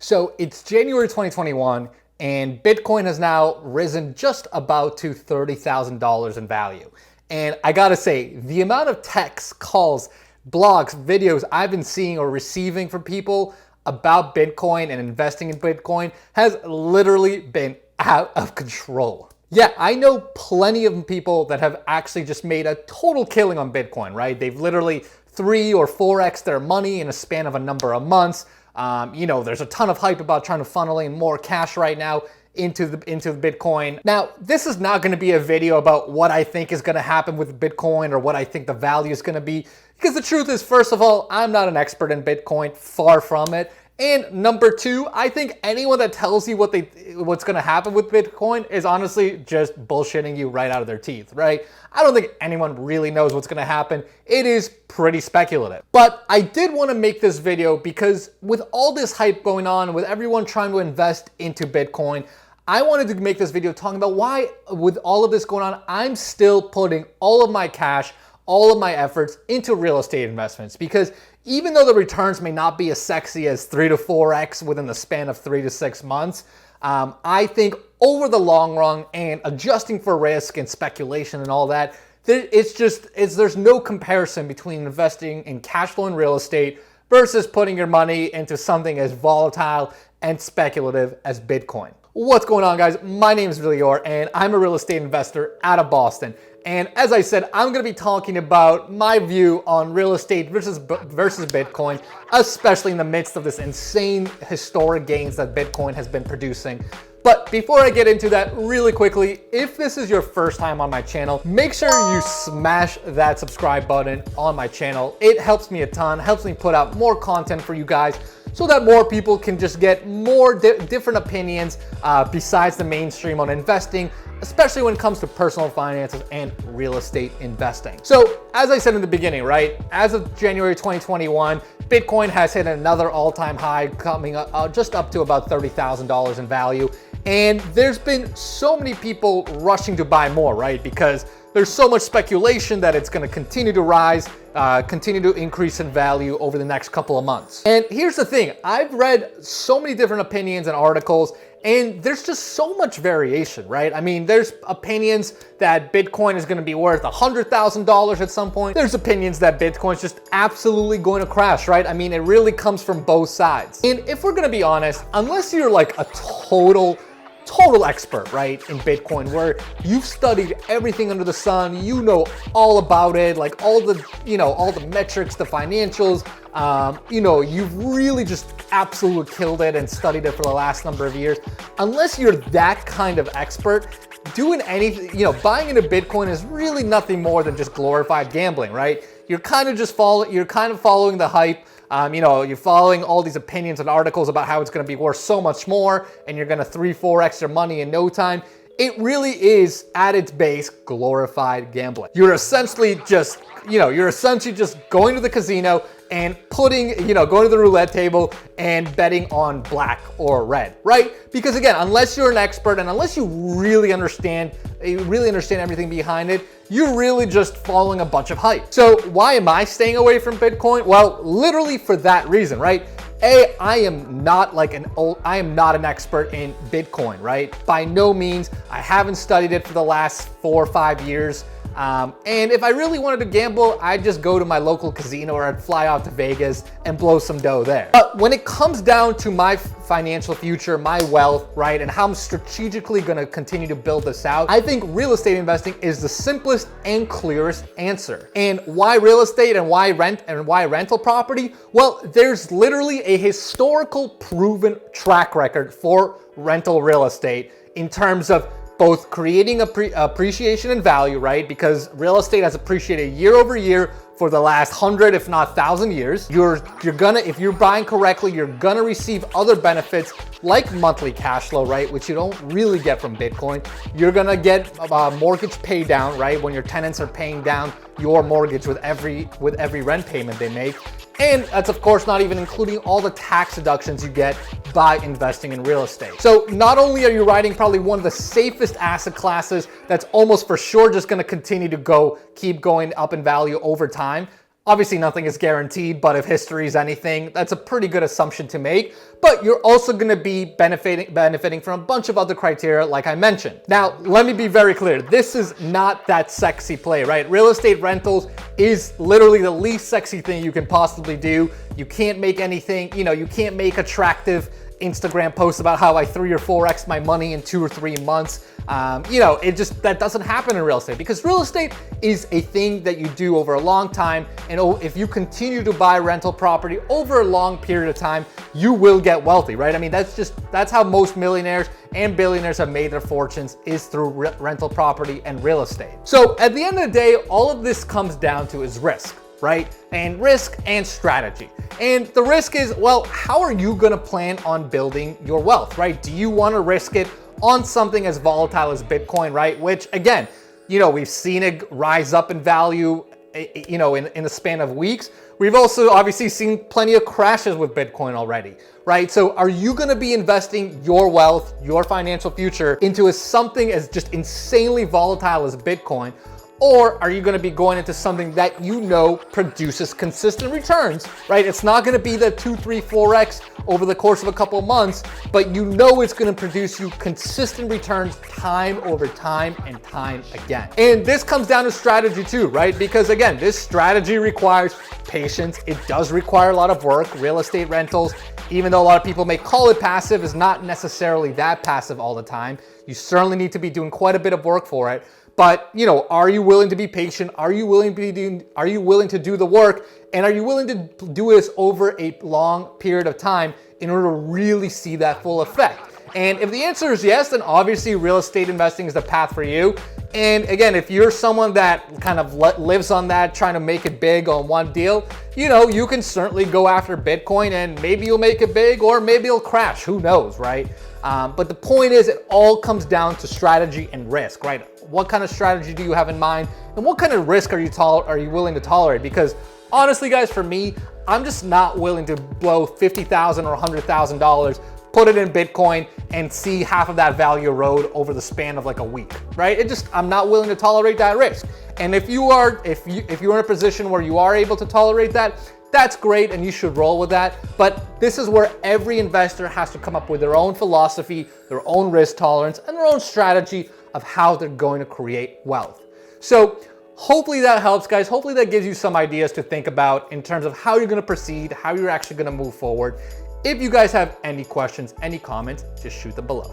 So it's January 2021 and Bitcoin has now risen just about to $30,000 in value. And I gotta say, the amount of texts, calls, blogs, videos I've been seeing or receiving from people about Bitcoin and investing in Bitcoin has literally been out of control. Yeah, I know plenty of people that have actually just made a total killing on Bitcoin, right? They've literally 3 or 4x their money in a span of a number of months. There's a ton of hype about trying to funnel in more cash right now into the Bitcoin. Now, this is not going to be a video about what I think is going to happen with Bitcoin or what I think the value is going to be, because the truth is, first of all, I'm not an expert in Bitcoin, far from it. And number two, I think anyone that tells you what's going to happen with Bitcoin is honestly just bullshitting you right out of their teeth, right? I don't think anyone really knows what's going to happen. It is pretty speculative. But I did want to make this video because with all this hype going on, with everyone trying to invest into Bitcoin, I wanted to make this video talking about why, with all of this going on, I'm still putting all of my cash, all of my efforts into real estate investments. Because even though the returns may not be as sexy as 3 to 4x within the span of 3 to 6 months, I think over the long run and adjusting for risk and speculation and all that, there's no comparison between investing in cash flow in real estate versus putting your money into something as volatile and speculative as Bitcoin. What's going on, guys? My name is Vilior and I'm a real estate investor out of Boston. And as I said, I'm going to be talking about my view on real estate versus Bitcoin, especially in the midst of this insane historic gains that Bitcoin has been producing. But before I get into that, really quickly, if this is your first time on my channel, make sure you smash that subscribe button on my channel. It helps me a ton, helps me put out more content for you guys so that more people can just get more different opinions besides the mainstream on investing, especially when it comes to personal finances and real estate investing. So as I said in the beginning, right, as of January 2021, Bitcoin has hit another all-time high, coming up just up to about $30,000 in value. And there's been so many people rushing to buy more, right? Because there's so much speculation that it's going to continue to rise, continue to increase in value over the next couple of months. And here's the thing, I've read so many different opinions and articles, and there's just so much variation, right? I mean, there's opinions that Bitcoin is going to be worth $100,000 at some point. There's opinions that Bitcoin is just absolutely going to crash, right? I mean, it really comes from both sides. And if we're going to be honest, unless you're like a total expert, right, in Bitcoin, where you've studied everything under the sun, you know all about it, like all the metrics, the financials, you've really just absolutely killed it and studied it for the last number of years. Unless you're that kind of expert, doing anything, buying into Bitcoin is really nothing more than just glorified gambling, right? You're kind of following the hype. You're following all these opinions and articles about how it's going to be worth so much more and you're going to 3-4x your money in no time. It really is, at its base, glorified gambling. You're essentially just going to the casino and going to the roulette table and betting on black or red, right? Because again, unless you're an expert and unless you really understand everything behind it, you're really just following a bunch of hype. So why am I staying away from Bitcoin? Well, literally for that reason, right? I am not an expert in Bitcoin, right? By no means. I haven't studied it for the last 4 or 5 years. And if I really wanted to gamble, I'd just go to my local casino or I'd fly out to Vegas and blow some dough there. But when it comes down to my financial future, my wealth, right, and how I'm strategically going to continue to build this out, I think real estate investing is the simplest and clearest answer. And why real estate and why rental property? Well, there's literally a historical proven track record for rental real estate in terms of both creating appreciation and value, right? Because real estate has appreciated year over year for the last 100, if not 1,000 years. If you're buying correctly, you're gonna receive other benefits like monthly cash flow, right? Which you don't really get from Bitcoin. You're gonna get mortgage pay down, right? When your tenants are paying down your mortgage with every rent payment they make. And that's of course not even including all the tax deductions you get by investing in real estate. So not only are you riding probably one of the safest asset classes that's almost for sure just gonna continue to keep going up in value over time, Obviously, nothing is guaranteed, but if history is anything, that's a pretty good assumption to make. But you're also going to be benefiting from a bunch of other criteria, like I mentioned. Now, let me be very clear. This is not that sexy play, right? Real estate rentals is literally the least sexy thing you can possibly do. You can't make anything, you can't make attractive Instagram posts about how I 3 or 4x my money in 2 or 3 months. That doesn't happen in real estate, because real estate is a thing that you do over a long time. And if you continue to buy rental property over a long period of time, you will get wealthy, right? I mean, that's how most millionaires and billionaires have made their fortunes, is through rental property and real estate. So at the end of the day, all of this comes down to is risk, right? And risk and strategy. And the risk is, well, how are you gonna plan on building your wealth, right? Do you wanna risk it on something as volatile as Bitcoin, right? Which again, we've seen it rise up in value, in the span of weeks. We've also obviously seen plenty of crashes with Bitcoin already, right? So are you gonna be investing your wealth, your financial future into something as just insanely volatile as Bitcoin? Or are you going to be going into something that produces consistent returns, right? It's not going to be the 2, 3, 4x over the course of a couple of months, but it's going to produce you consistent returns time over time and time again. And this comes down to strategy too, right? Because again, this strategy requires patience. It does require a lot of work. Real estate rentals, even though a lot of people may call it passive, is not necessarily that passive all the time. You certainly need to be doing quite a bit of work for it. But, are you willing to be patient? Are you willing to do the work? And are you willing to do this over a long period of time in order to really see that full effect? And if the answer is yes, then obviously real estate investing is the path for you. And again, if you're someone that kind of lives on that, trying to make it big on one deal, you can certainly go after Bitcoin, and maybe you'll make it big, or maybe it'll crash. Who knows, right? But the point is, it all comes down to strategy and risk, right? What kind of strategy do you have in mind, and what kind of risk are you willing to tolerate? Because honestly, guys, for me, I'm just not willing to blow $50,000 or $100,000, put it in Bitcoin, and see half of that value erode over the span of like a week, right? I'm not willing to tolerate that risk. And if you're in a position where you are able to tolerate that, that's great, and you should roll with that. But this is where every investor has to come up with their own philosophy, their own risk tolerance, and their own strategy of how they're going to create wealth. So hopefully that helps, guys. Hopefully that gives you some ideas to think about in terms of how you're going to proceed, how you're actually going to move forward. If you guys have any questions, any comments, just shoot them below.